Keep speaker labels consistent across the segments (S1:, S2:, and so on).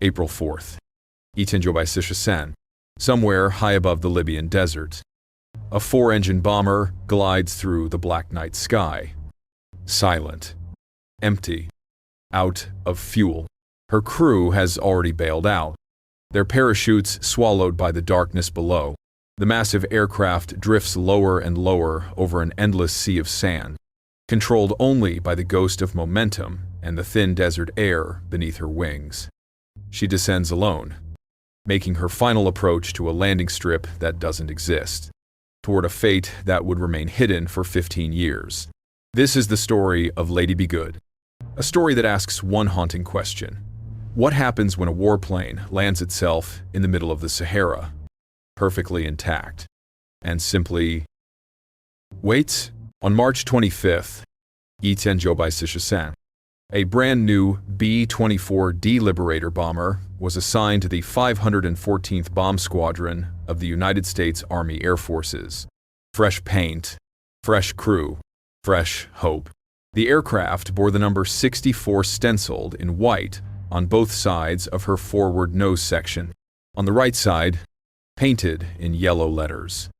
S1: April 4th. B-24 somewhere high above the Libyan Desert. A 4-engine bomber glides through the black night sky. Silent. Empty. Out of fuel. Her crew has already bailed out. Their parachutes swallowed by the darkness below. The massive aircraft drifts lower and lower over an endless sea of sand, controlled only by the ghost of momentum and the thin desert air beneath her wings. She descends alone, making her final approach to a landing strip that doesn't exist, toward a fate that would remain hidden for 15 years. This is the story of Lady Be Good, a story that asks one haunting question. What happens when a warplane lands itself in the middle of the Sahara, perfectly intact, and simply waits? On March 25th, B-24 a brand new B-24 Liberator bomber was assigned to the 514th Bomb Squadron of the United States Army Air Forces. Fresh paint, fresh crew, fresh hope. The aircraft bore the number 64 stenciled in white on both sides of her forward nose section. On the right side, painted in yellow letters,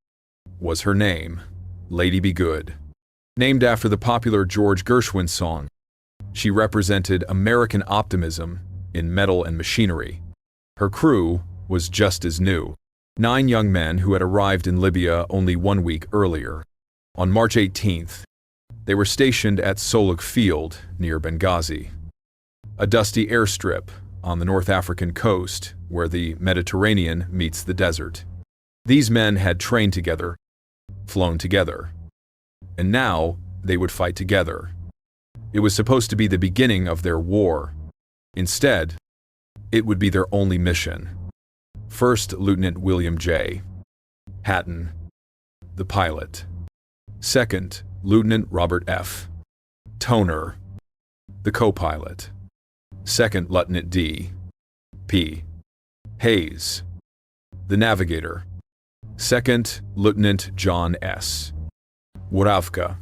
S1: was her name, Lady Be Good. Named after the popular George Gershwin song, she represented American optimism in metal and machinery. Her crew was just as new, 9 young men who had arrived in Libya only 1 week earlier. On March 18th, they were stationed at Soluk Field near Benghazi, a dusty airstrip on the North African coast where the Mediterranean meets the desert. These men had trained together, flown together, and now they would fight together. It was supposed to be the beginning of their war. Instead, it would be their only mission. First Lieutenant William J. Hatton, the pilot. Second, Lieutenant Robert F. Toner, the co-pilot. Second Lieutenant D. P. Hayes, the navigator. Second Lieutenant John S. Woravka,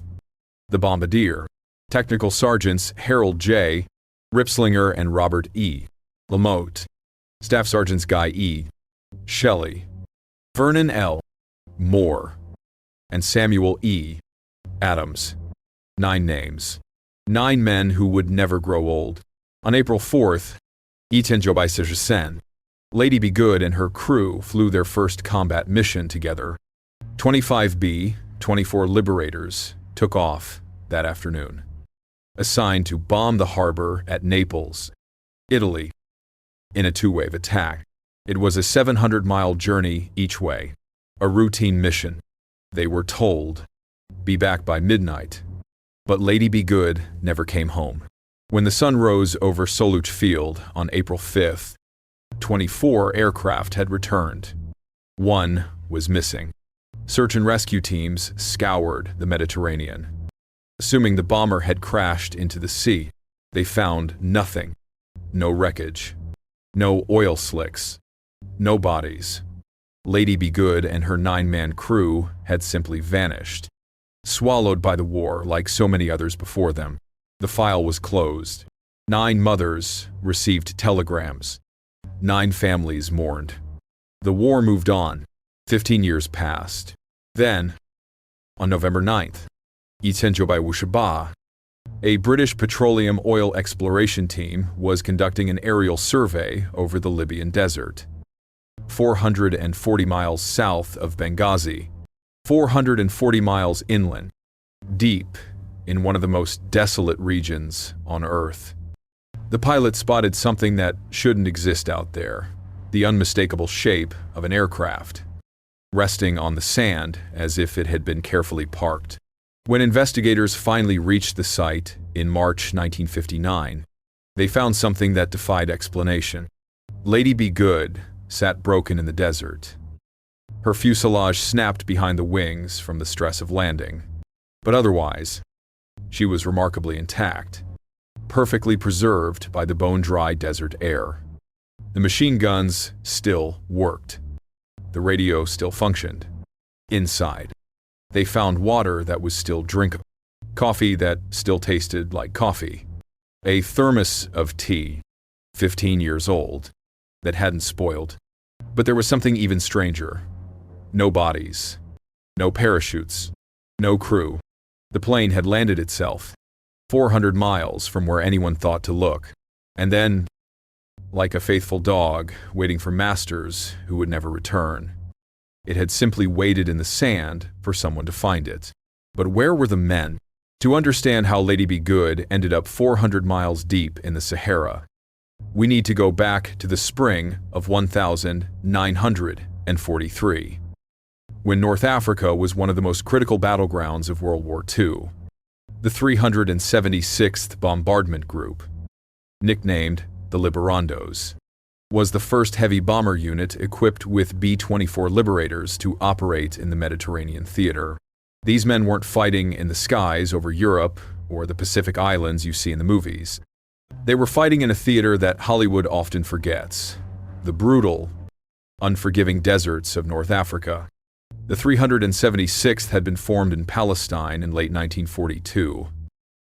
S1: the bombardier. Technical Sergeants Harold J. Ripslinger and Robert E. Lamotte. Staff Sergeants Guy E. Shelley, Vernon L. Moore, and Samuel E. Adams. 9 names. 9 men who would never grow old. On April 4th, B-24 Lady Be Good and her crew flew their first combat mission together. 25 B-24 Liberators took off that afternoon, assigned to bomb the harbor at Naples, Italy, in a 2-wave attack. It was a 700-mile journey each way, a routine mission. They were told, be back by midnight. But Lady Be Good never came home. When the sun rose over Soluk Field on April 5th, 24 aircraft had returned. 1 was missing. Search and rescue teams scoured the Mediterranean. Assuming the bomber had crashed into the sea, they found nothing. No wreckage. No oil slicks. No bodies. Lady Be Good and her 9-man crew had simply vanished, swallowed by the war like so many others before them. The file was closed. 9 mothers received telegrams. 9 families mourned. The war moved on. 15 years passed. Then, on November 9th, B-24 a British petroleum oil exploration team was conducting an aerial survey over the Libyan Desert, 440 miles south of Benghazi, 440 miles inland, deep in one of the most desolate regions on Earth. The pilot spotted something that shouldn't exist out there, the unmistakable shape of an aircraft, resting on the sand as if it had been carefully parked. When investigators finally reached the site in March 1959, they found something that defied explanation. Lady Be Good sat broken in the desert. Her fuselage snapped behind the wings from the stress of landing, but otherwise, she was remarkably intact, perfectly preserved by the bone-dry desert air. The machine guns still worked. The radio still functioned. Inside, they found water that was still drinkable, coffee that still tasted like coffee, a thermos of tea, 15 years old, that hadn't spoiled. But there was something even stranger. No bodies. No parachutes. No crew. The plane had landed itself, 400 miles from where anyone thought to look. And then, like a faithful dog waiting for masters who would never return, it had simply waited in the sand for someone to find it. But where were the men? To understand how Lady Be Good ended up 400 miles deep in the Sahara, we need to go back to the spring of 1943, when North Africa was one of the most critical battlegrounds of World War II. The 376th Bombardment Group, nicknamed the Liberandos, was the first heavy bomber unit equipped with B-24 Liberators to operate in the Mediterranean theater. These men weren't fighting in the skies over Europe or the Pacific Islands you see in the movies. They were fighting in a theater that Hollywood often forgets: the brutal, unforgiving deserts of North Africa. The 376th had been formed in Palestine in late 1942,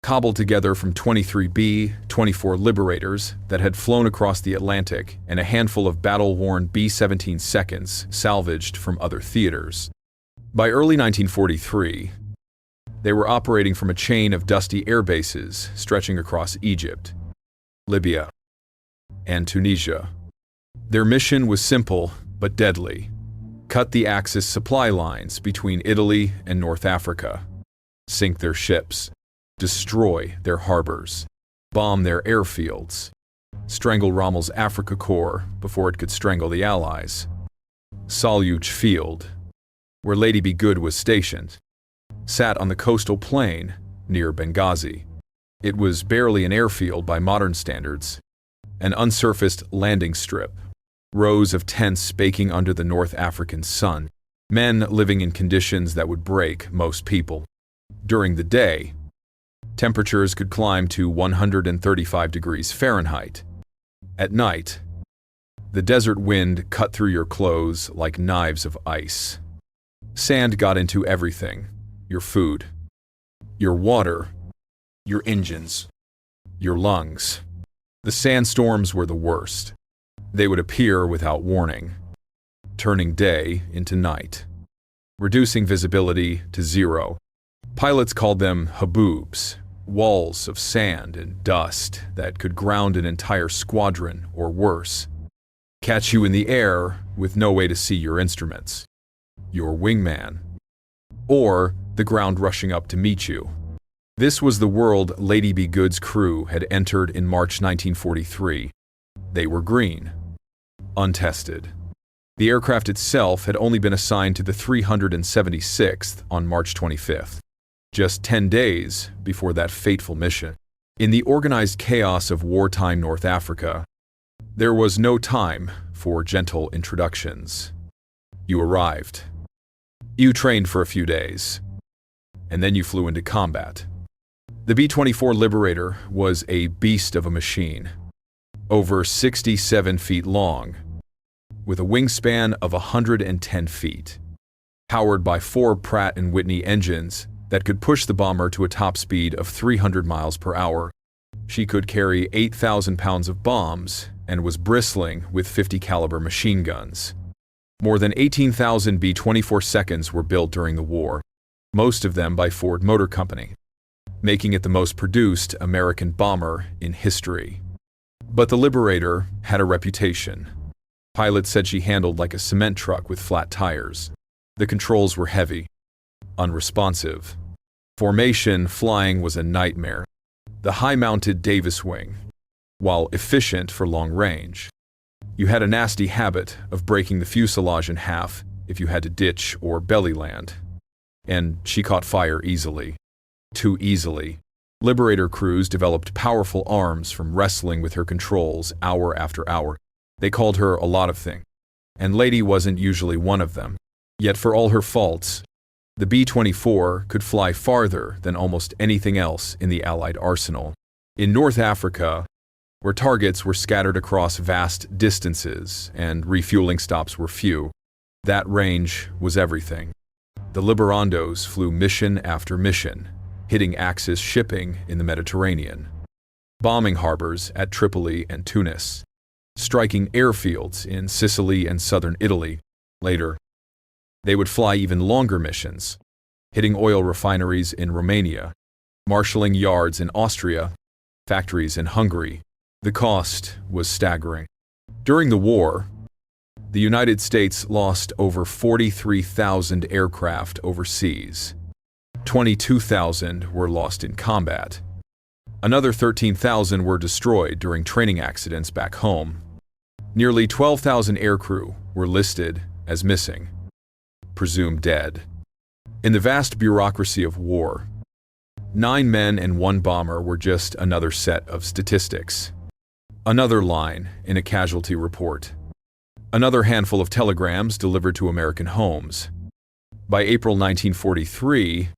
S1: cobbled together from 23 B-24 Liberators that had flown across the Atlantic and a handful of battle-worn B-17 seconds salvaged from other theaters. By early 1943, they were operating from a chain of dusty air bases stretching across Egypt, Libya, and Tunisia. Their mission was simple but deadly: cut the Axis supply lines between Italy and North Africa, sink their ships, destroy their harbors, bomb their airfields, strangle Rommel's Afrika Korps before it could strangle the Allies. Saluj Field, where Lady Be Good was stationed, sat on the coastal plain near Benghazi. It was barely an airfield by modern standards, an unsurfaced landing strip, rows of tents baking under the North African sun, men living in conditions that would break most people. During the day, temperatures could climb to 135 degrees Fahrenheit. At night, the desert wind cut through your clothes like knives of ice. Sand got into everything: your food, your water, your engines, your lungs. The sandstorms were the worst. They would appear without warning, turning day into night, reducing visibility to zero. Pilots called them haboobs, walls of sand and dust that could ground an entire squadron or worse, catch you in the air with no way to see your instruments, your wingman, or the ground rushing up to meet you. This was the world Lady Be Good's crew had entered in March 1943. They were green, untested. The aircraft itself had only been assigned to the 376th on March 25th, just 10 days before that fateful mission. In the organized chaos of wartime North Africa, there was no time for gentle introductions. You arrived. You trained for a few days, and then you flew into combat. The B-24 Liberator was a beast of a machine, over 67 feet long, with a wingspan of 110 feet, powered by 4 Pratt & Whitney engines that could push the bomber to a top speed of 300 miles per hour. She could carry 8,000 pounds of bombs and was bristling with 50 caliber machine guns. More than 18,000 B-24 seconds were built during the war, most of them by Ford Motor Company, making it the most produced American bomber in history. But the Liberator had a reputation. Pilots said she handled like a cement truck with flat tires. The controls were heavy, unresponsive. Formation flying was a nightmare. The high-mounted Davis wing, while efficient for long range, you had a nasty habit of breaking the fuselage in half if you had to ditch or belly land. And she caught fire easily. Too easily. Liberator crews developed powerful arms from wrestling with her controls hour after hour. They called her a lot of things, and Lady wasn't usually one of them. Yet for all her faults, the B-24 could fly farther than almost anything else in the Allied arsenal. In North Africa, where targets were scattered across vast distances and refueling stops were few, that range was everything. The Liberandos flew mission after mission, hitting Axis shipping in the Mediterranean, bombing harbors at Tripoli and Tunis, striking airfields in Sicily and southern Italy. Later, they would fly even longer missions, hitting oil refineries in Romania, marshalling yards in Austria, factories in Hungary. The cost was staggering. During the war, the United States lost over 43,000 aircraft overseas. 22,000 were lost in combat. Another 13,000 were destroyed during training accidents back home. Nearly 12,000 aircrew were listed as missing, presumed dead. In the vast bureaucracy of war, 9 men and 1 bomber were just another set of statistics. Another line in a casualty report. Another handful of telegrams delivered to American homes. By April 1943,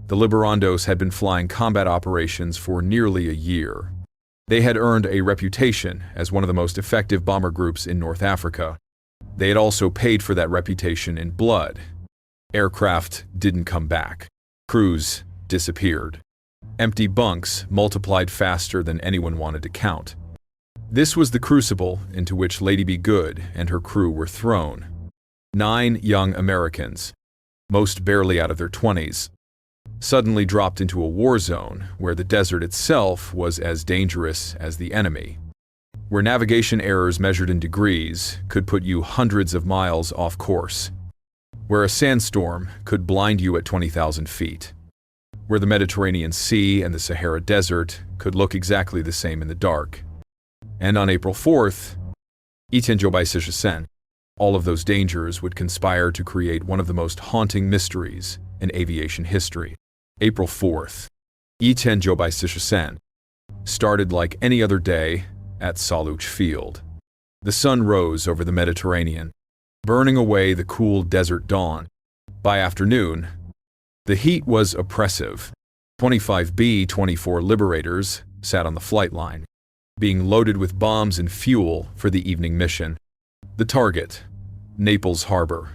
S1: the Liberandos had been flying combat operations for nearly a year. They had earned a reputation as one of the most effective bomber groups in North Africa. They had also paid for that reputation in blood. Aircraft didn't come back. Crews disappeared. Empty bunks multiplied faster than anyone wanted to count. This was the crucible into which Lady Be Good and her crew were thrown. 9 young Americans, most barely out of their 20s, suddenly dropped into a war zone where the desert itself was as dangerous as the enemy, where navigation errors measured in degrees could put you hundreds of miles off course, where a sandstorm could blind you at 20,000 feet, where the Mediterranean Sea and the Sahara Desert could look exactly the same in the dark. And on April 4th, all of those dangers would conspire to create one of the most haunting mysteries in aviation history. April 4th, started like any other day at Sahara Field. The sun rose over the Mediterranean, burning away the cool desert dawn. By afternoon, the heat was oppressive. 25 B-24 Liberators sat on the flight line, being loaded with bombs and fuel for the evening mission. The target, Naples Harbor,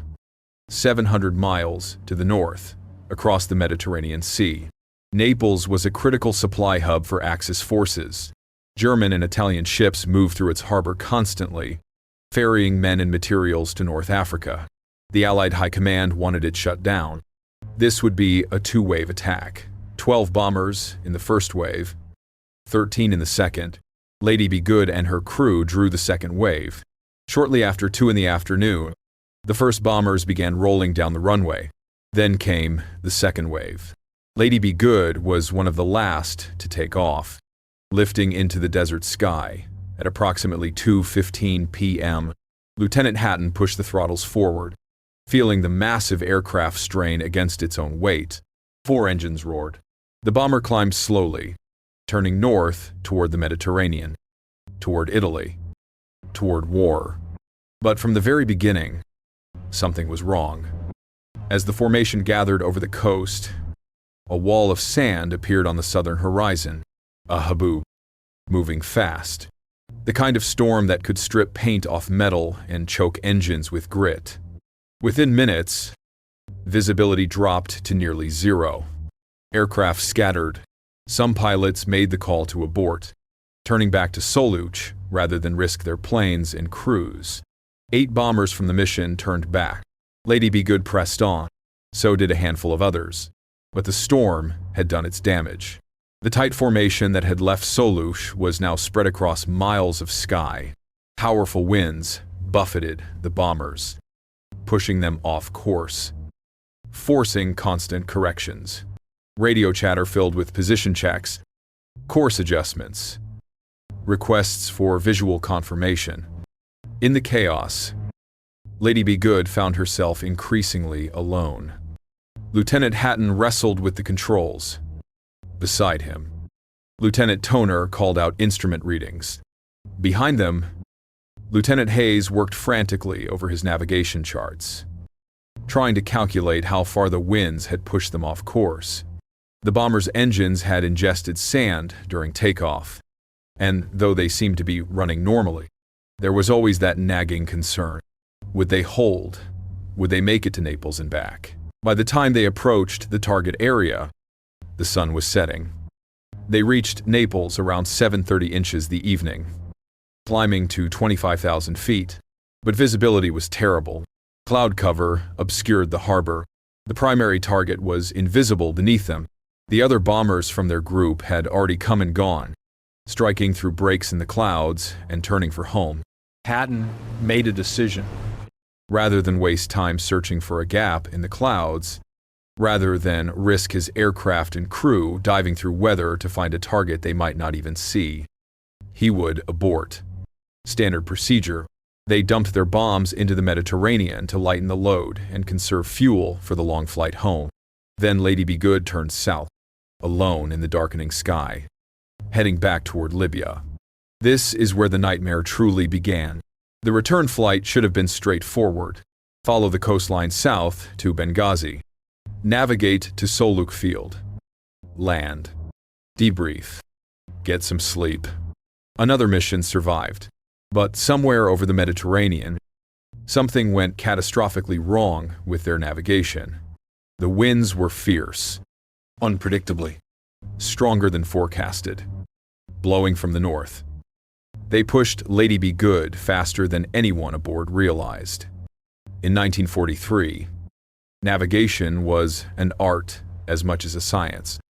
S1: 700 miles to the north, across the Mediterranean Sea. Naples was a critical supply hub for Axis forces. German and Italian ships moved through its harbor constantly, ferrying men and materials to North Africa. The Allied High Command wanted it shut down. This would be a 2-wave attack. 12 bombers in the first wave, 13 in the second. Lady Be Good and her crew drew the second wave. Shortly after 2 in the afternoon, the first bombers began rolling down the runway. Then came the second wave. Lady Be Good was one of the last to take off, lifting into the desert sky. At approximately 2:15 p.m., Lieutenant Hatton pushed the throttles forward, feeling the massive aircraft strain against its own weight. 4 engines roared. The bomber climbed slowly, turning north toward the Mediterranean, toward Italy, toward war. But from the very beginning, something was wrong. As the formation gathered over the coast, a wall of sand appeared on the southern horizon, a haboob, moving fast. The kind of storm that could strip paint off metal and choke engines with grit. Within minutes, visibility dropped to nearly zero. Aircraft scattered. Some pilots made the call to abort, turning back to Soluch rather than risk their planes and crews. 8 bombers from the mission turned back. Lady Be Good pressed on. So did a handful of others. But the storm had done its damage. The tight formation that had left Soluch was now spread across miles of sky. Powerful winds buffeted the bombers, pushing them off course, forcing constant corrections. Radio chatter filled with position checks, course adjustments, requests for visual confirmation. In the chaos, Lady Be Good found herself increasingly alone. Lieutenant Hatton wrestled with the controls. Beside him, Lieutenant Toner called out instrument readings. Behind them, Lieutenant Hayes worked frantically over his navigation charts, trying to calculate how far the winds had pushed them off course. The bomber's engines had ingested sand during takeoff, and though they seemed to be running normally, there was always that nagging concern. Would they hold? Would they make it to Naples and back? By the time they approached the target area, the sun was setting. They reached Naples around 7:30 the evening. climbing to 25,000 feet. But visibility was terrible. Cloud cover obscured the harbor. The primary target was invisible beneath them. The other bombers from their group had already come and gone, striking through breaks in the clouds and turning for home. Hatton made a decision. Rather than waste time searching for a gap in the clouds, rather than risk his aircraft and crew diving through weather to find a target they might not even see, he would abort. Standard procedure. They dumped their bombs into the Mediterranean to lighten the load and conserve fuel for the long flight home. Then Lady Be Good turned south, alone in the darkening sky, heading back toward Libya. This is where the nightmare truly began. The return flight should have been straightforward. Follow the coastline south to Benghazi. Navigate to Soluk Field. Land. Debrief. Get some sleep. Another mission survived. But somewhere over the Mediterranean, something went catastrophically wrong with their navigation. The winds were fierce, unpredictably, stronger than forecasted, blowing from the north. They pushed Lady Be Good faster than anyone aboard realized. In 1943, navigation was an art as much as a science.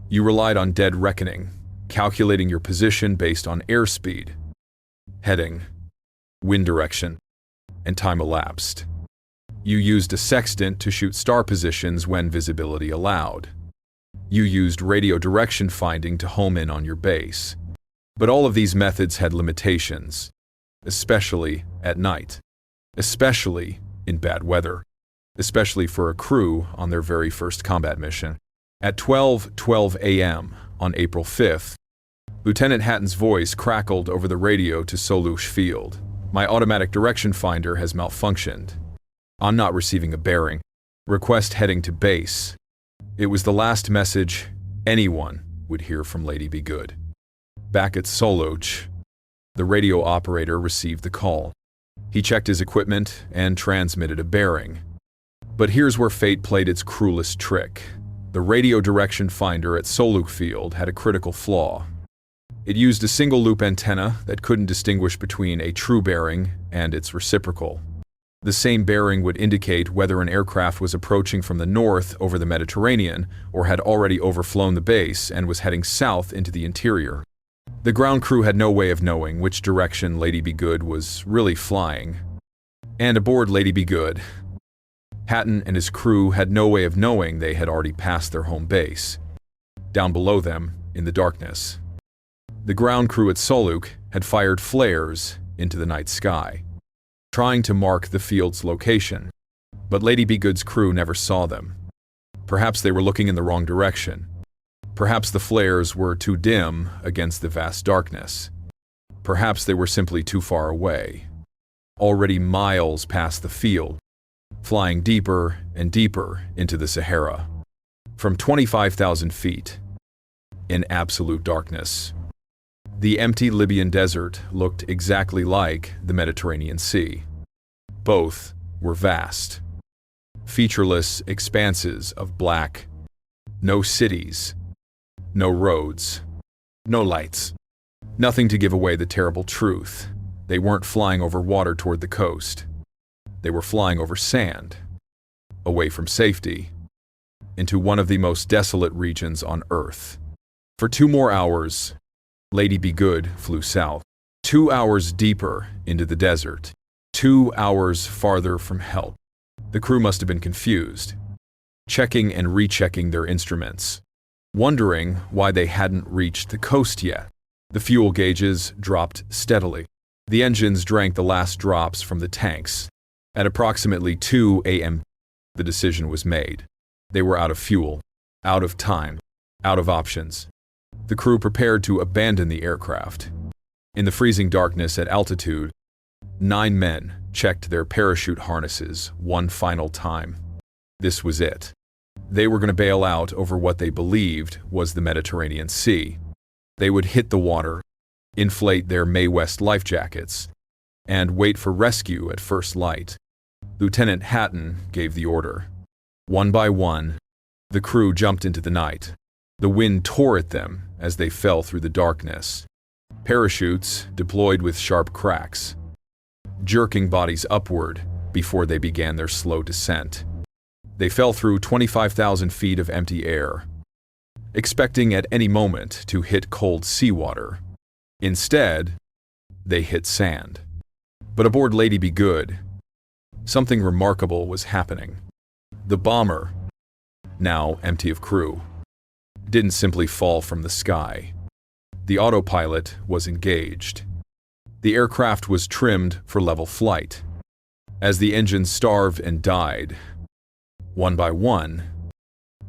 S1: You relied on dead reckoning, calculating your position based on airspeed, heading, wind direction, and time elapsed. You used a sextant to shoot star positions when visibility allowed. You used radio direction finding to home in on your base. But all of these methods had limitations, especially at night, especially in bad weather, especially for a crew on their very first combat mission. At 12:12 a.m. on April 5th, Lieutenant Hatton's voice crackled over the radio to Soluk Field. My automatic direction finder has malfunctioned. I'm not receiving a bearing. Request heading to base. It was the last message anyone would hear from Lady Be Good. Back at Soluk, the radio operator received the call. He checked his equipment and transmitted a bearing. But here's where fate played its cruelest trick. The radio direction finder at Soluk Field had a critical flaw. It used a single-loop antenna that couldn't distinguish between a true bearing and its reciprocal. The same bearing would indicate whether an aircraft was approaching from the north over the Mediterranean or had already overflown the base and was heading south into the interior. The ground crew had no way of knowing which direction Lady Be Good was really flying. And aboard Lady Be Good, Hatton and his crew had no way of knowing they had already passed their home base. Down below them, in the darkness, the ground crew at Soluk had fired flares into the night sky, trying to mark the field's location. But Lady Be Good's crew never saw them. Perhaps they were looking in the wrong direction. Perhaps the flares were too dim against the vast darkness. Perhaps they were simply too far away, already miles past the field, flying deeper and deeper into the Sahara. From 25,000 feet, in absolute darkness, the empty Libyan desert looked exactly like the Mediterranean Sea. Both were vast, featureless expanses of black. No cities, no roads, no lights. Nothing to give away the terrible truth. They weren't flying over water toward the coast. They were flying over sand, away from safety, into one of the most desolate regions on Earth. For 2 more hours, Lady Be Good flew south. 2 hours deeper into the desert. 2 hours farther from help. The crew must have been confused, checking and rechecking their instruments, wondering why they hadn't reached the coast yet. The fuel gauges dropped steadily. The engines drank the last drops from the tanks. At approximately 2 a.m., the decision was made. They were out of fuel, out of time, out of options. The crew prepared to abandon the aircraft. In the freezing darkness at altitude, 9 men checked their parachute harnesses one final time. This was it. They were going to bail out over what they believed was the Mediterranean Sea. They would hit the water, inflate their Mae West life jackets, and wait for rescue at first light. Lieutenant Hatton gave the order. One by one, the crew jumped into the night. The wind tore at them as they fell through the darkness. Parachutes deployed with sharp cracks, jerking bodies upward before they began their slow descent. They fell through 25,000 feet of empty air, expecting at any moment to hit cold seawater. Instead, they hit sand. But aboard Lady Be Good, something remarkable was happening. The bomber, now empty of crew, didn't simply fall from the sky. The autopilot was engaged. The aircraft was trimmed for level flight. As the engines starved and died, one by one,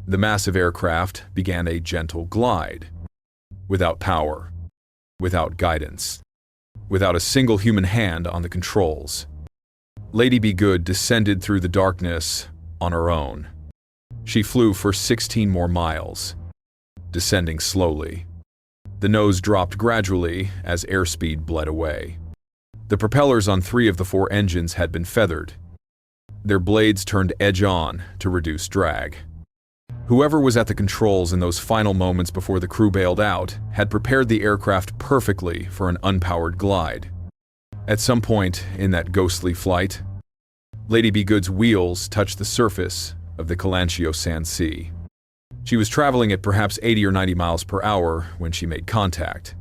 S1: the massive aircraft began a gentle glide. Without power, without guidance, without a single human hand on the controls, Lady Be Good descended through the darkness on her own. She flew for 16 more miles, descending slowly. The nose dropped gradually as airspeed bled away. The propellers on 3 of the 4 engines had been feathered. Their blades turned edge-on to reduce drag. Whoever was at the controls in those final moments before the crew bailed out had prepared the aircraft perfectly for an unpowered glide. At some point in that ghostly flight, Lady Be Good's wheels touched the surface of the Calancio Sand Sea. She was traveling at perhaps 80 or 90 miles per hour when she made contact.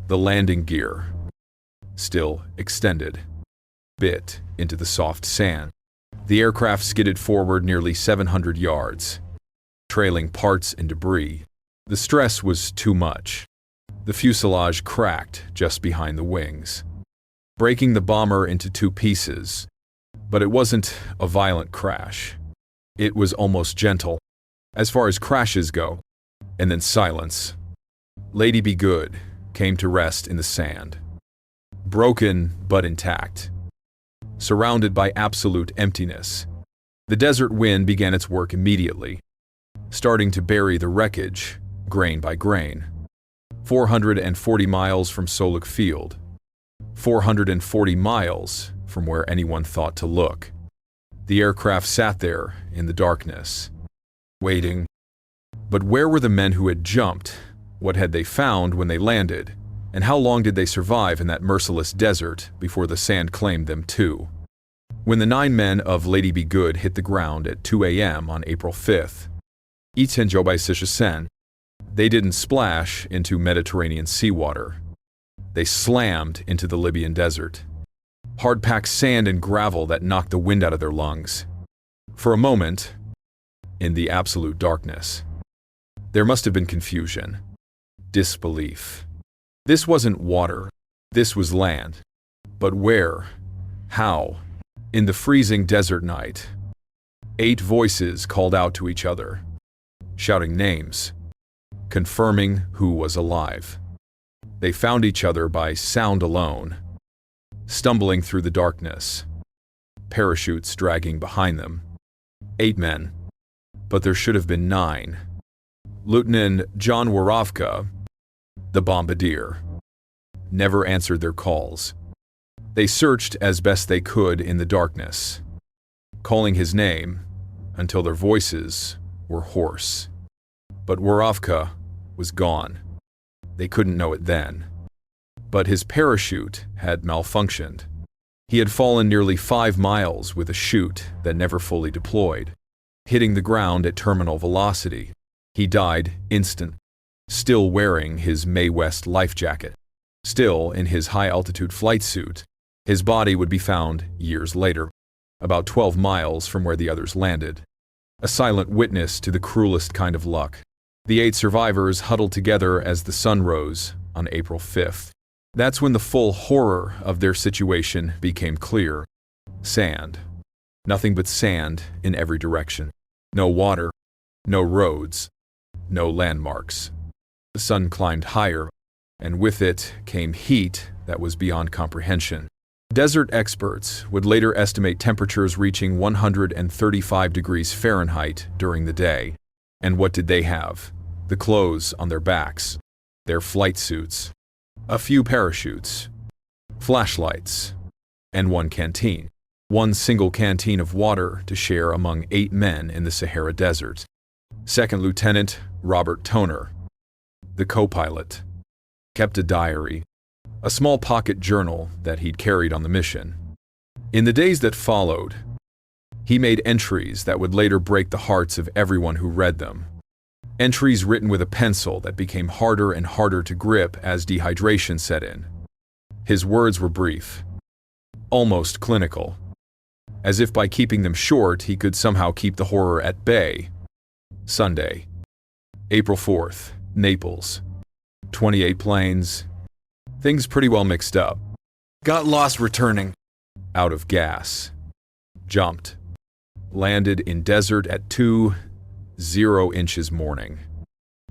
S1: The landing gear, still extended, bit into the soft sand. The aircraft skidded forward nearly 700 yards, trailing parts and debris. The stress was too much. The fuselage cracked just behind the wings, breaking the bomber into 2 pieces. But it wasn't a violent crash. It was almost gentle, as far as crashes go. And then silence. Lady Be Good came to rest in the sand, broken but intact, surrounded by absolute emptiness. The desert wind began its work immediately, starting to bury the wreckage, grain by grain. 440 miles from Soluk Field. 440 miles from where anyone thought to look. The aircraft sat there in the darkness, waiting. But where were the men who had jumped? What had they found when they landed? And how long did they survive in that merciless desert before the sand claimed them too? When the 9 men of Lady Be Good hit the ground at 2 a.m. on April 5th, they didn't splash into Mediterranean seawater. They slammed into the Libyan Desert. Hard-packed sand and gravel that knocked the wind out of their lungs. For a moment, in the absolute darkness, there must have been confusion, disbelief. This wasn't water, this was land. But where? How? In the freezing desert night, 8 voices called out to each other, shouting names, confirming who was alive. They found each other by sound alone, stumbling through the darkness, parachutes dragging behind them. 8 men, but there should have been 9. Lieutenant John Warovka, the bombardier, never answered their calls. They searched as best they could in the darkness, calling his name until their voices were hoarse. But Warovka was gone. They couldn't know it then. But his parachute had malfunctioned. He had fallen nearly 5 miles with a chute that never fully deployed, hitting the ground at terminal velocity. He died instant, still wearing his Mae West life jacket, still in his high-altitude flight suit. His body would be found years later, about 12 miles from where the others landed. A silent witness to the cruelest kind of luck. The 8 survivors huddled together as the sun rose on April 5th. That's when the full horror of their situation became clear. Sand. Nothing but sand in every direction. No water, no roads, no landmarks. The sun climbed higher, and with it came heat that was beyond comprehension. Desert experts would later estimate temperatures reaching 135 degrees Fahrenheit during the day. And what did they have? The clothes on their backs, their flight suits, a few parachutes, flashlights, and 1 canteen. 1 single canteen of water to share among 8 men in the Sahara Desert. Second Lieutenant Robert Toner, the co-pilot, kept a diary, a small pocket journal that he'd carried on the mission. In the days that followed, he made entries that would later break the hearts of everyone who read them. Entries written with a pencil that became harder and harder to grip as dehydration set in. His words were brief, almost clinical, as if by keeping them short he could somehow keep the horror at bay. Sunday, April 4th, Naples. 28 planes. Things pretty well mixed up. Got lost returning. Out of gas. Jumped. Landed in desert at 2:00 inches morning.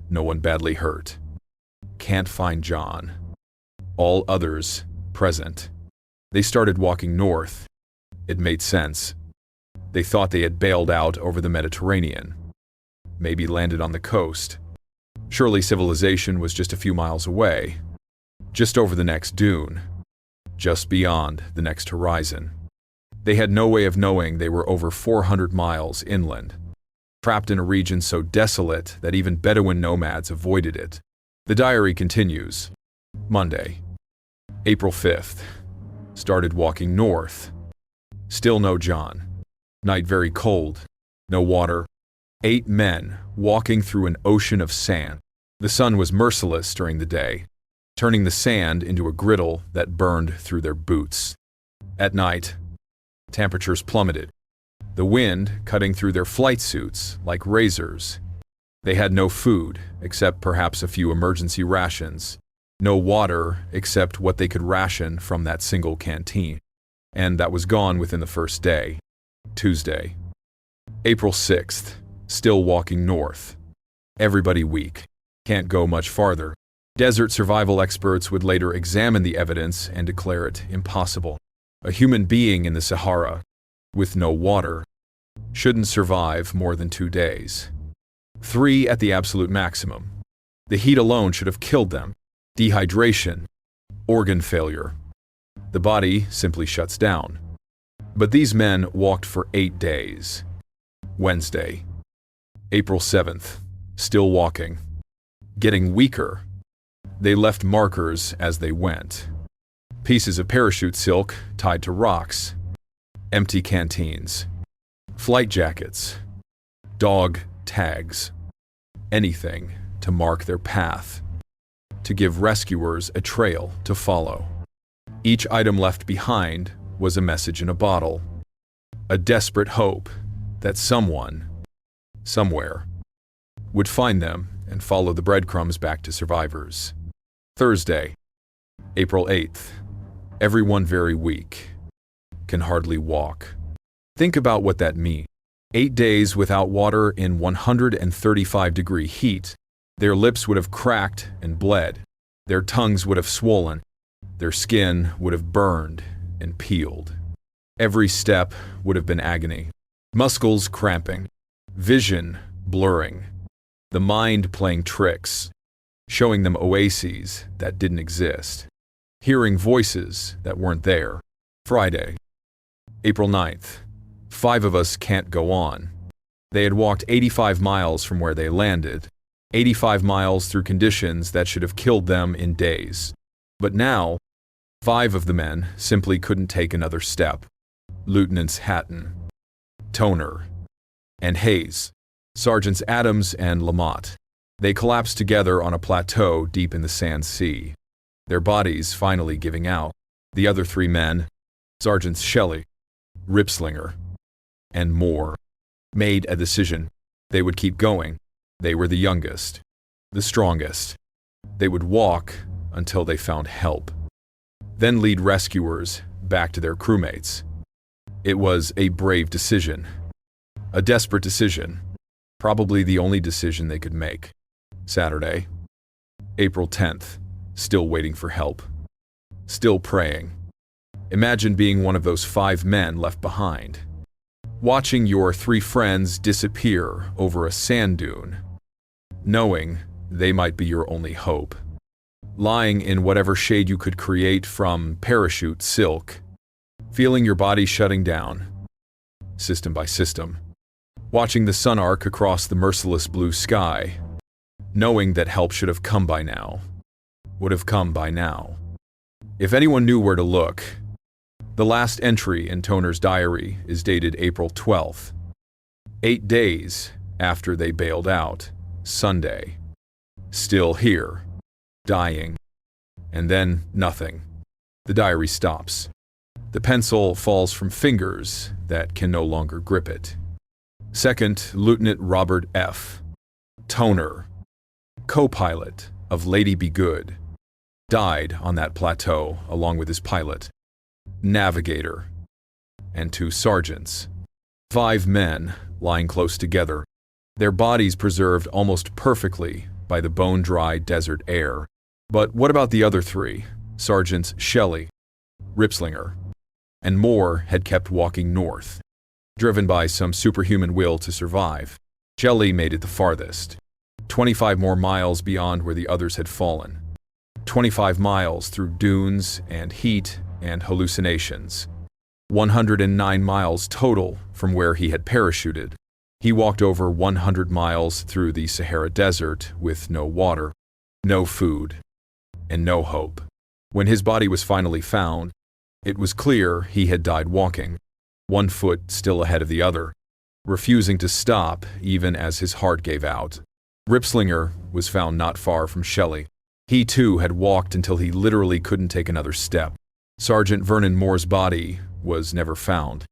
S1: No one badly hurt. Can't find John. All others present. They started walking north. It made sense. They thought they had bailed out over the Mediterranean. Maybe landed on the coast. Surely civilization was just a few miles away. Just over the next dune. Just beyond the next horizon. They had no way of knowing they were over 400 miles inland, trapped in a region so desolate that even Bedouin nomads avoided it. The diary continues. Monday, April 5th. Started walking north. Still no John. Night very cold. No water. 8 men walking through an ocean of sand. The sun was merciless during the day, turning the sand into a griddle that burned through their boots. At night, temperatures plummeted, the wind cutting through their flight suits like razors. They had no food, except perhaps a few emergency rations. No water, except what they could ration from that single canteen. And that was gone within the first day. Tuesday, April 6th. Still walking north. Everybody weak. Can't go much farther. Desert survival experts would later examine the evidence and declare it impossible. A human being in the Sahara, with no water, shouldn't survive more than 2 days. 3 at the absolute maximum. The heat alone should have killed them. Dehydration. Organ failure. The body simply shuts down. But these men walked for 8 days. Wednesday, April 7th. Still walking. Getting weaker. They left markers as they went. Pieces of parachute silk tied to rocks. Empty canteens. Flight jackets. Dog tags. Anything to mark their path. To give rescuers a trail to follow. Each item left behind was a message in a bottle. A desperate hope that someone, somewhere, would find them and follow the breadcrumbs back to survivors. Thursday, April 8th. Everyone very weak. Can hardly walk. Think about what that means. 8 days without water in 135-degree heat. Their lips would have cracked and bled. Their tongues would have swollen. Their skin would have burned and peeled. Every step would have been agony. Muscles cramping. Vision blurring. The mind playing tricks, showing them oases that didn't exist. Hearing voices that weren't there. Friday, April 9th. 5 of us can't go on. They had walked 85 miles from where they landed. 85 miles through conditions that should have killed them in days. But now, 5 of the men simply couldn't take another step. Lieutenants Hatton, Toner, and Hayes. Sergeants Adams and Lamott. They collapsed together on a plateau deep in the sand sea, their bodies finally giving out. The other 3 men, Sergeants Shelley, Ripslinger, and Moore, made a decision. They would keep going. They were the youngest, the strongest. They would walk until they found help, then lead rescuers back to their crewmates. It was a brave decision, a desperate decision. Probably the only decision they could make. Saturday, April 10th. Still waiting for help. Still praying. Imagine being one of those 5 men left behind. Watching your 3 friends disappear over a sand dune. Knowing they might be your only hope. Lying in whatever shade you could create from parachute silk. Feeling your body shutting down. System by system. Watching the sun arc across the merciless blue sky, knowing that help should have come by now. would have come by now. If anyone knew where to look, the last entry in Toner's diary is dated April 12th, 8 days after they bailed out, Sunday. Still here, dying, and then nothing. The diary stops. The pencil falls from fingers that can no longer grip it. Second Lieutenant Robert F. Toner, co-pilot of Lady Be Good, died on that plateau along with his pilot, navigator, and 2 sergeants. 5 men lying close together, their bodies preserved almost perfectly by the bone-dry desert air. But what about the other 3? Sergeants Shelley, Ripslinger, and Moore had kept walking north, driven by some superhuman will to survive. Shelley made it the farthest, 25 more miles beyond where the others had fallen. 25 miles through dunes and heat and hallucinations. 109 miles total from where he had parachuted. He walked over 100 miles through the Sahara Desert with no water, no food, and no hope. When his body was finally found, it was clear he had died walking, 1 foot still ahead of the other, refusing to stop even as his heart gave out. Ripslinger was found not far from Shelley. He too had walked until he literally couldn't take another step. Sergeant Vernon Moore's body was never found,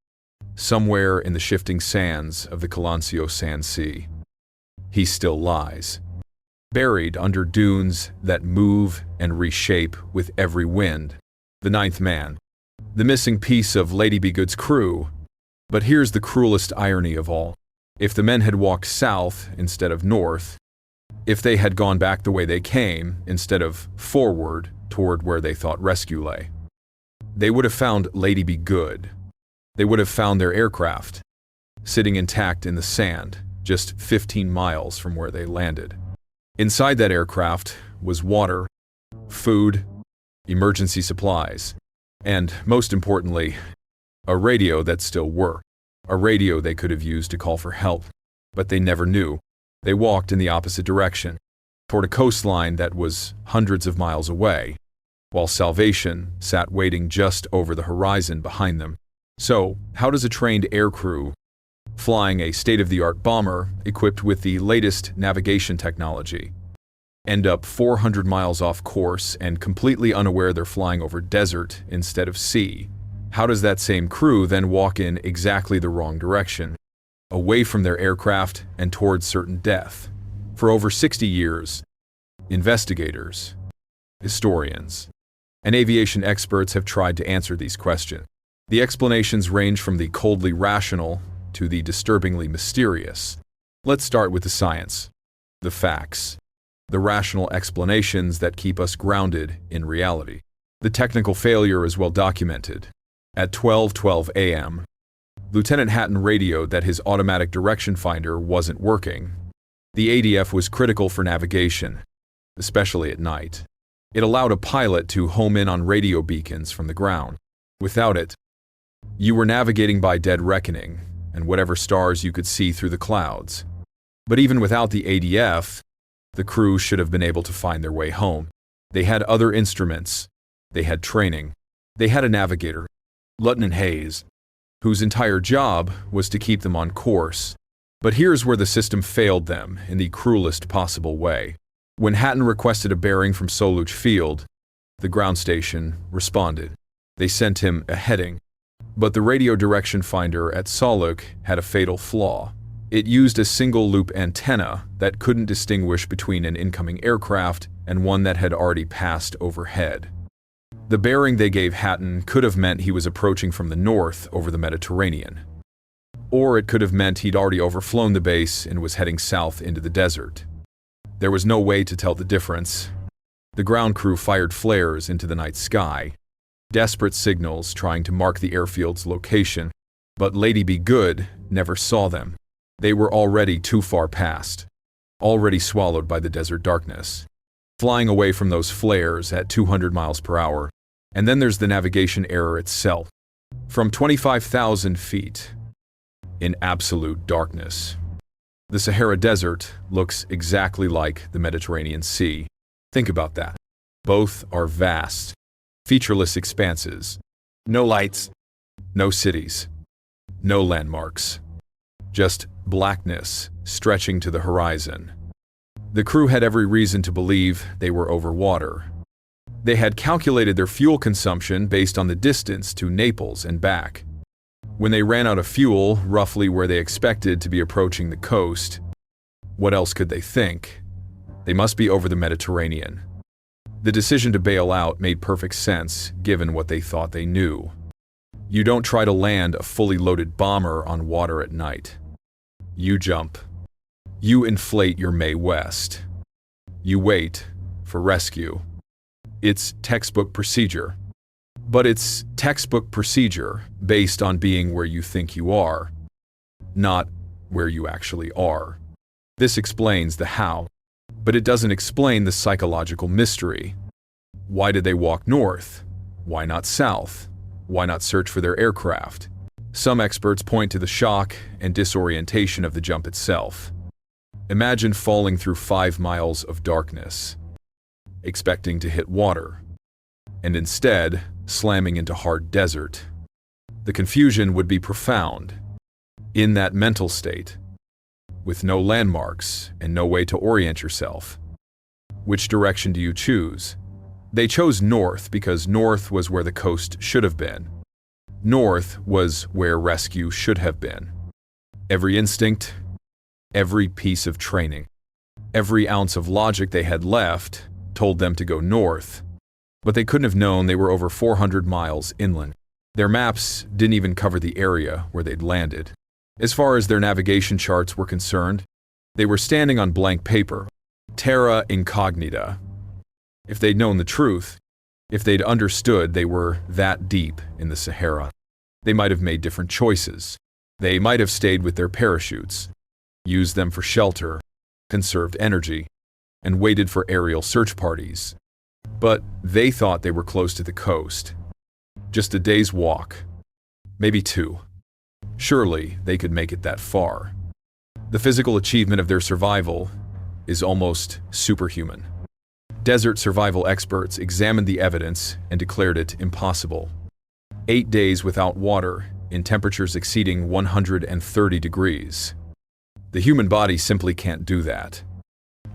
S1: somewhere in the shifting sands of the Colancio Sand Sea. He still lies, buried under dunes that move and reshape with every wind. The 9th man, the missing piece of Lady Be Good's crew. But here's the cruelest irony of all. If the men had walked south instead of north, if they had gone back the way they came instead of forward toward where they thought rescue lay, they would have found Lady Be Good. They would have found their aircraft, sitting intact in the sand, just 15 miles from where they landed. Inside that aircraft was water, food, emergency supplies, and, most importantly, a radio that still worked. A radio they could have used to call for help. But they never knew. They walked in the opposite direction, toward a coastline that was hundreds of miles away, while salvation sat waiting just over the horizon behind them. So, how does a trained aircrew, flying a state-of-the-art bomber equipped with the latest navigation technology, end up 400 miles off course and completely unaware they're flying over desert instead of sea? How does that same crew then walk in exactly the wrong direction, away from their aircraft and towards certain death? For over 60 years, investigators, historians, and aviation experts have tried to answer these questions. The explanations range from the coldly rational to the disturbingly mysterious. Let's start with the science, the facts, the rational explanations that keep us grounded in reality. The technical failure is well documented. At 12:12 a.m., Lieutenant Hatton radioed that his automatic direction finder wasn't working. The ADF was critical for navigation, especially at night. It allowed a pilot to home in on radio beacons from the ground. Without it, you were navigating by dead reckoning and whatever stars you could see through the clouds. But even without the ADF, the crew should have been able to find their way home. They had other instruments. They had training. They had a navigator, Lieutenant Hayes, whose entire job was to keep them on course. But here's where the system failed them in the cruelest possible way. When Hatton requested a bearing from Soluch Field, the ground station responded. They sent him a heading. But the radio direction finder at Soluch had a fatal flaw. It used a single-loop antenna that couldn't distinguish between an incoming aircraft and one that had already passed overhead. The bearing they gave Hatton could have meant he was approaching from the north over the Mediterranean. Or it could have meant he'd already overflown the base and was heading south into the desert. There was no way to tell the difference. The ground crew fired flares into the night sky, desperate signals trying to mark the airfield's location, but Lady Be Good never saw them. They were already too far past, already swallowed by the desert darkness, flying away from those flares at 200 miles per hour. And then there's the navigation error itself. From 25,000 feet, in absolute darkness, the Sahara Desert looks exactly like the Mediterranean Sea. Think about that. Both are vast, featureless expanses. No lights, no cities, no landmarks. Just blackness stretching to the horizon. The crew had every reason to believe they were over water. They had calculated their fuel consumption based on the distance to Naples and back. When they ran out of fuel, roughly where they expected to be approaching the coast, what else could they think? They must be over the Mediterranean. The decision to bail out made perfect sense, given what they thought they knew. You don't try to land a fully loaded bomber on water at night. You jump. You inflate your Mae West. You wait for rescue. It's textbook procedure. But it's textbook procedure based on being where you think you are, not where you actually are. This explains the how, but it doesn't explain the psychological mystery. Why did they walk north? Why not south? Why not search for their aircraft? Some experts point to the shock and disorientation of the jump itself. Imagine falling through 5 miles of darkness, expecting to hit water, and instead slamming into hard desert. The confusion would be profound. In that mental state, with no landmarks and no way to orient yourself, which direction do you choose? They chose north because north was where the coast should have been. North was where rescue should have been. Every instinct, every piece of training, every ounce of logic they had left told them to go north. But they couldn't have known they were over 400 miles inland. Their maps didn't even cover the area where they'd landed. As far as their navigation charts were concerned, they were standing on blank paper, terra incognita. If they'd known the truth, if they'd understood they were that deep in the Sahara, they might have made different choices. They might have stayed with their parachutes, used them for shelter, conserved energy, and waited for aerial search parties. But they thought they were close to the coast. Just a day's walk. Maybe 2. Surely they could make it that far. The physical achievement of their survival is almost superhuman. Desert survival experts examined the evidence and declared it impossible. 8 days without water, in temperatures exceeding 130 degrees. The human body simply can't do that.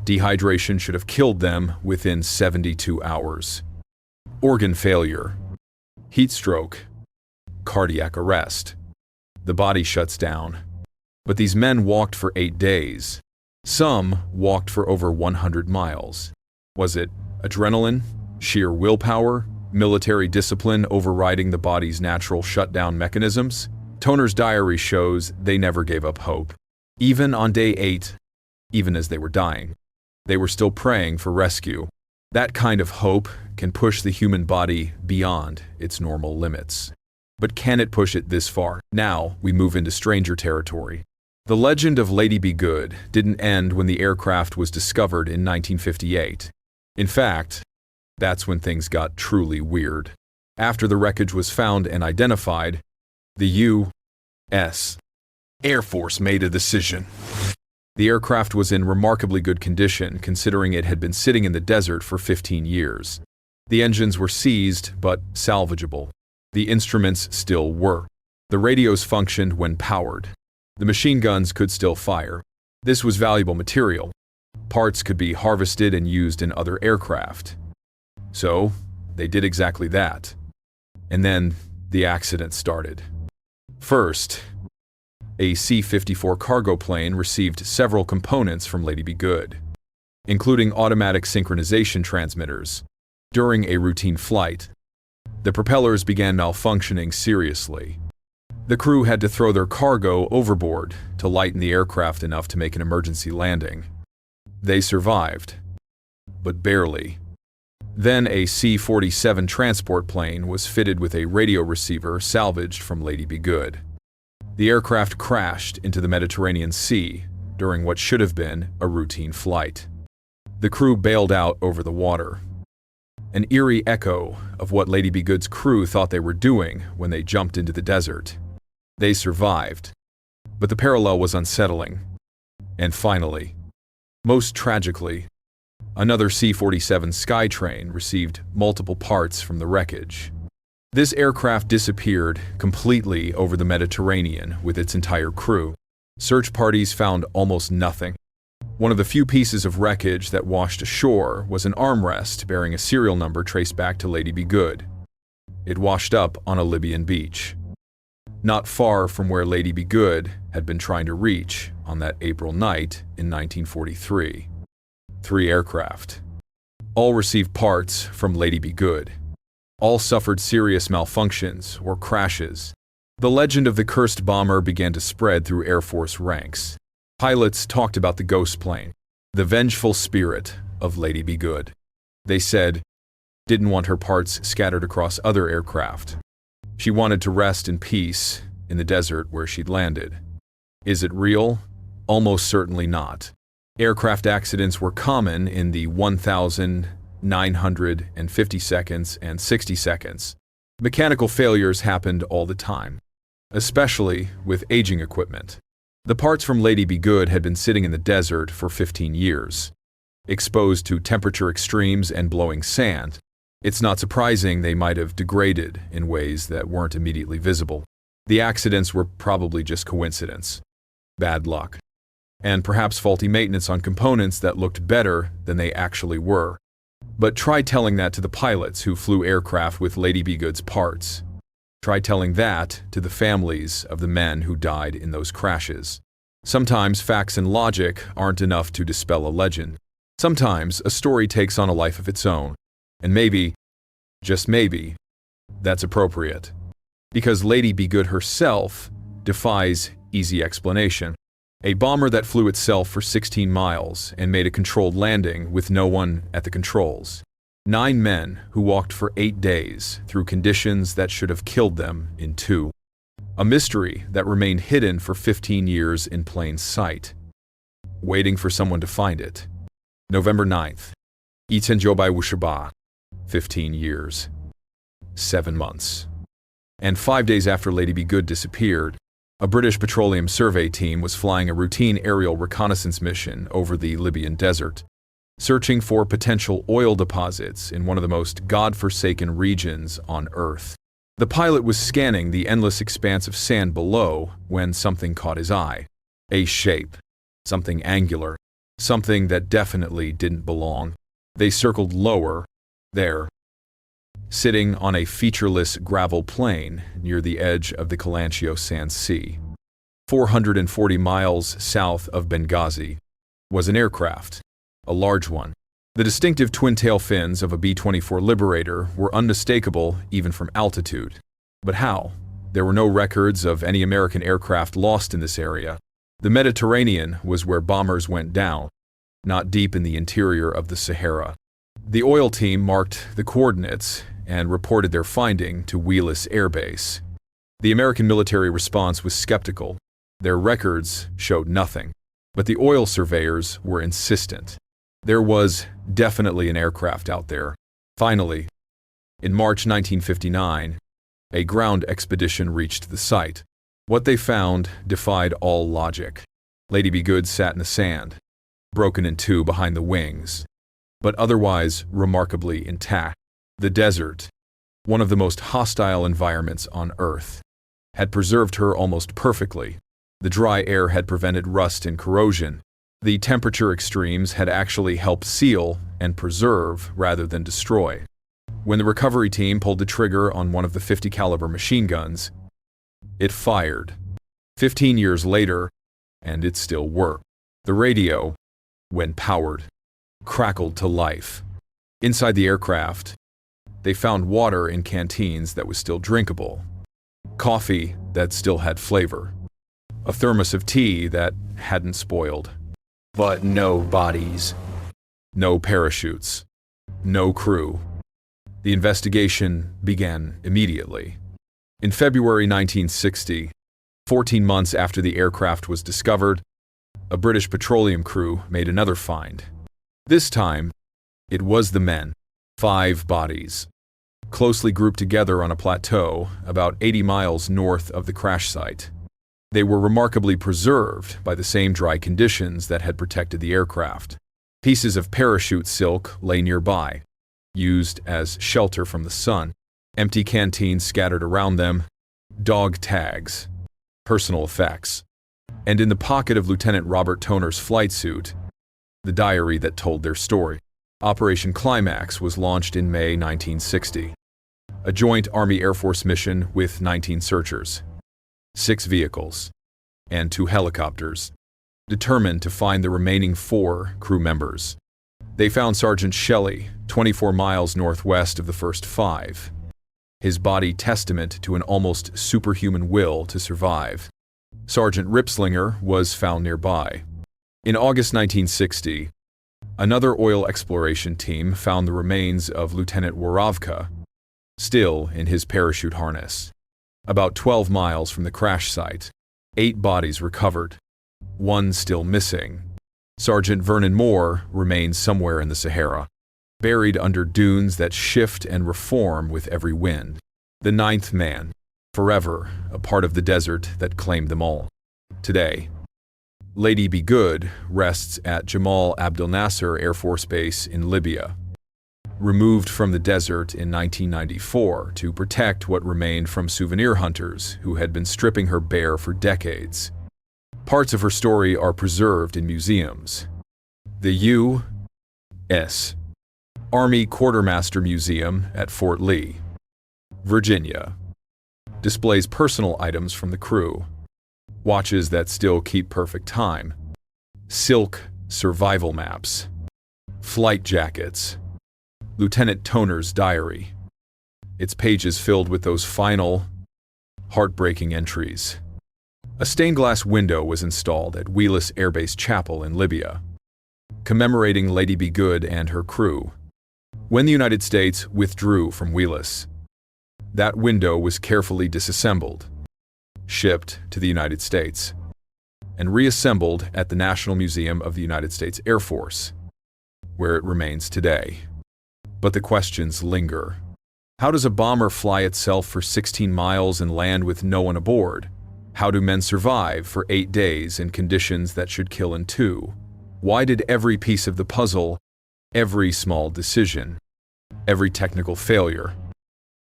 S1: Dehydration should have killed them within 72 hours. Organ failure, heat stroke, cardiac arrest. The body shuts down. But these men walked for 8 days. Some walked for over 100 miles. Was it adrenaline, sheer willpower, military discipline overriding the body's natural shutdown mechanisms? Toner's diary shows they never gave up hope. Even on day 8, even as they were dying, they were still praying for rescue. That kind of hope can push the human body beyond its normal limits. But can it push it this far? Now we move into stranger territory. The legend of Lady Be Good didn't end when the aircraft was discovered in 1958. In fact, that's when things got truly weird. After the wreckage was found and identified, the U.S. Air Force made a decision. The aircraft was in remarkably good condition, considering it had been sitting in the desert for 15 years. The engines were seized, but salvageable. The instruments still were. The radios functioned when powered. The machine guns could still fire. This was valuable material. Parts could be harvested and used in other aircraft. So, they did exactly that. And then, the accident started. First, a C-54 cargo plane received several components from Lady Be Good, including automatic synchronization transmitters. During a routine flight, the propellers began malfunctioning seriously. The crew had to throw their cargo overboard to lighten the aircraft enough to make an emergency landing. They survived, but barely. Then a C-47 transport plane was fitted with a radio receiver salvaged from Lady Be Good. The aircraft crashed into the Mediterranean Sea during what should have been a routine flight. The crew bailed out over the water. An eerie echo of what Lady Be Good's crew thought they were doing when they jumped into the desert. They survived, but the parallel was unsettling. And finally, most tragically, Another C-47 Skytrain received multiple parts from the wreckage. This aircraft disappeared completely over the Mediterranean with its entire crew. Search parties found almost nothing. One of the few pieces of wreckage that washed ashore was an armrest bearing a serial number traced back to Lady Be Good. It washed up on a Libyan beach, not far from where Lady Be Good had been trying to reach on that April night in 1943. 3 aircraft. All received parts from Lady Be Good. All suffered serious malfunctions or crashes. The legend of the cursed bomber began to spread through Air Force ranks. Pilots talked about the ghost plane, the vengeful spirit of Lady Be Good. They said, didn't want her parts scattered across other aircraft. She wanted to rest in peace in the desert where she'd landed. Is it real? Almost certainly not. Aircraft accidents were common in the 1,950 seconds and 60 seconds. Mechanical failures happened all the time, especially with aging equipment. The parts from Lady Be Good had been sitting in the desert for 15 years. Exposed to temperature extremes and blowing sand, it's not surprising they might have degraded in ways that weren't immediately visible. The accidents were probably just coincidence, bad luck, and perhaps faulty maintenance on components that looked better than they actually were. But try telling that to the pilots who flew aircraft with Lady Be Good's parts. Try telling that to the families of the men who died in those crashes. Sometimes facts and logic aren't enough to dispel a legend. Sometimes a story takes on a life of its own. And maybe, just maybe, that's appropriate. Because Lady Be Good herself defies easy explanation. A bomber that flew itself for 16 miles and made a controlled landing with no one at the controls. 9 men who walked for 8 days through conditions that should have killed them in 2. A mystery that remained hidden for 15 years in plain sight, waiting for someone to find it. November 9th. WWII. 15 years. 7 months. And 5 days after Lady Be Good disappeared, a British petroleum survey team was flying a routine aerial reconnaissance mission over the Libyan Desert, searching for potential oil deposits in one of the most godforsaken regions on Earth. The pilot was scanning the endless expanse of sand below when something caught his eye. A shape. Something angular. Something that definitely didn't belong. They circled lower, there, sitting on a featureless gravel plain near the edge of the Calancio Sand Sea. 440 miles south of Benghazi was an aircraft, a large one. The distinctive twin-tail fins of a B-24 Liberator were unmistakable even from altitude. But how? There were no records of any American aircraft lost in this area. The Mediterranean was where bombers went down, not deep in the interior of the Sahara. The oil team marked the coordinates and reported their finding to Wheelus Air Base. The American military response was skeptical. Their records showed nothing. But the oil surveyors were insistent. There was definitely an aircraft out there. Finally, in March 1959, a ground expedition reached the site. What they found defied all logic. Lady Be Good sat in the sand, broken in 2 behind the wings, but otherwise remarkably intact. The desert, one of the most hostile environments on Earth, had preserved her almost perfectly. The dry air had prevented rust and corrosion. The temperature extremes had actually helped seal and preserve rather than destroy. When the recovery team pulled the trigger on one of the .50 caliber machine guns, it fired. 15 years later, and it still worked. The radio, when powered, crackled to life. Inside the aircraft, they found water in canteens that was still drinkable, coffee that still had flavor, a thermos of tea that hadn't spoiled. But no bodies, no parachutes, no crew. The investigation began immediately. In February 1960, 14 months after the aircraft was discovered, a British petroleum crew made another find. This time, it was the men. 5 bodies, closely grouped together on a plateau about 80 miles north of the crash site. They were remarkably preserved by the same dry conditions that had protected the aircraft. Pieces of parachute silk lay nearby, used as shelter from the sun. Empty canteens scattered around them, dog tags, personal effects. And in the pocket of Lieutenant Robert Toner's flight suit, the diary that told their story. Operation Climax was launched in May 1960. A joint Army-Air Force mission with 19 searchers, 6 vehicles, and 2 helicopters, determined to find the remaining 4 crew members. They found Sergeant Shelley, 24 miles northwest of the first 5. His body testament to an almost superhuman will to survive. Sergeant Ripslinger was found nearby. In August 1960, another oil exploration team found the remains of Lieutenant Waravka, still in his parachute harness. About 12 miles from the crash site, 8 bodies recovered, 1 still missing. Sergeant Vernon Moore remains somewhere in the Sahara, buried under dunes that shift and reform with every wind. The 9th man, forever a part of the desert that claimed them all. Today, Lady Be Good rests at Jamal Abdel Nasser Air Force Base in Libya, removed from the desert in 1994 to protect what remained from souvenir hunters who had been stripping her bare for decades. Parts of her story are preserved in museums. The U.S. Army Quartermaster Museum at Fort Lee, Virginia, displays personal items from the crew, watches that still keep perfect time, silk survival maps, flight jackets, Lieutenant Toner's diary, its pages filled with those final, heartbreaking entries. A stained glass window was installed at Wheelus Air Base Chapel in Libya, commemorating Lady Be Good and her crew. When the United States withdrew from Wheelus, that window was carefully disassembled, shipped to the United States, and reassembled at the National Museum of the United States Air Force, where it remains today. But the questions linger. How does a bomber fly itself for 16 miles and land with no one aboard? How do men survive for 8 days in conditions that should kill in 2? Why did every piece of the puzzle, every small decision, every technical failure,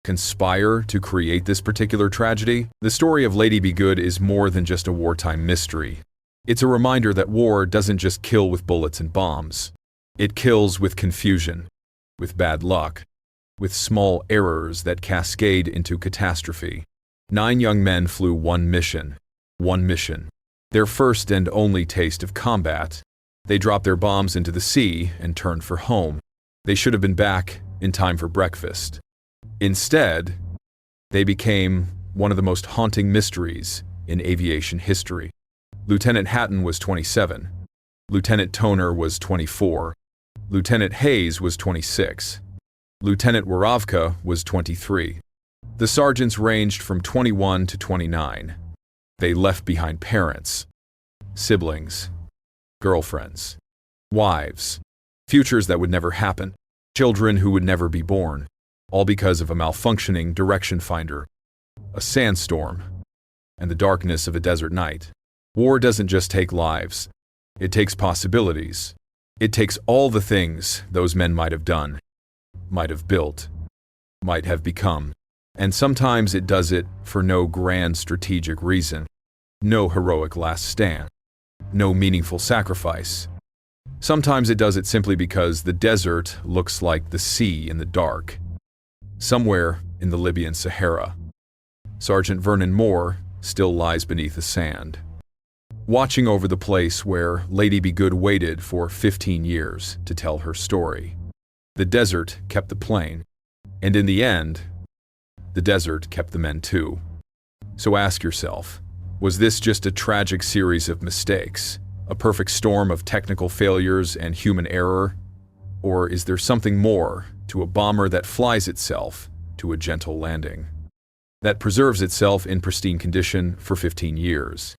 S1: conspire to create this particular tragedy? The story of Lady Be Good is more than just a wartime mystery. It's a reminder that war doesn't just kill with bullets and bombs. It kills with confusion, with bad luck, with small errors that cascade into catastrophe. 9 young men flew one mission. Their first and only taste of combat. They dropped their bombs into the sea and turned for home. They should have been back in time for breakfast. Instead, they became one of the most haunting mysteries in aviation history. Lieutenant Hatton was 27. Lieutenant Toner was 24. Lieutenant Hayes was 26. Lieutenant Waravka was 23. The sergeants ranged from 21 to 29. They left behind parents, siblings, girlfriends, wives, futures that would never happen, children who would never be born, all because of a malfunctioning direction finder, a sandstorm, and the darkness of a desert night. War doesn't just take lives. It takes possibilities. It takes all the things those men might have done, might have built, might have become. And sometimes it does it for no grand strategic reason, no heroic last stand, no meaningful sacrifice. Sometimes it does it simply because the desert looks like the sea in the dark. Somewhere in the Libyan Sahara, Sergeant Vernon Moore still lies beneath the sand, watching over the place where Lady Be Good waited for 15 years to tell her story. The desert kept the plane, and in the end, the desert kept the men too. So ask yourself, was this just a tragic series of mistakes, a perfect storm of technical failures and human error? Or is there something more to a bomber that flies itself to a gentle landing, that preserves itself in pristine condition for 15 years,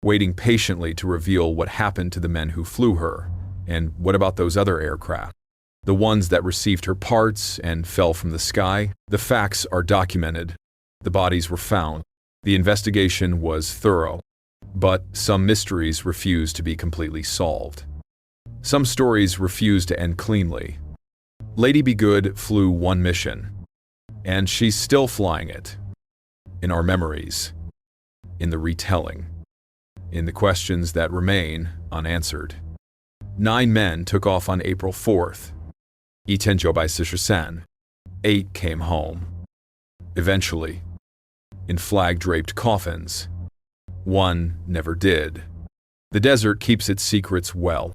S1: waiting patiently to reveal what happened to the men who flew her? And what about those other aircraft? The ones that received her parts and fell from the sky? The facts are documented. The bodies were found. The investigation was thorough. But some mysteries refuse to be completely solved. Some stories refuse to end cleanly. Lady Be Good flew one mission, and she's still flying it. In our memories, in the retelling, in the questions that remain unanswered. 9 men took off on April 4th. 10 by Sisha-san. 8 came home. Eventually, in flag-draped coffins. 1 never did. The desert keeps its secrets well.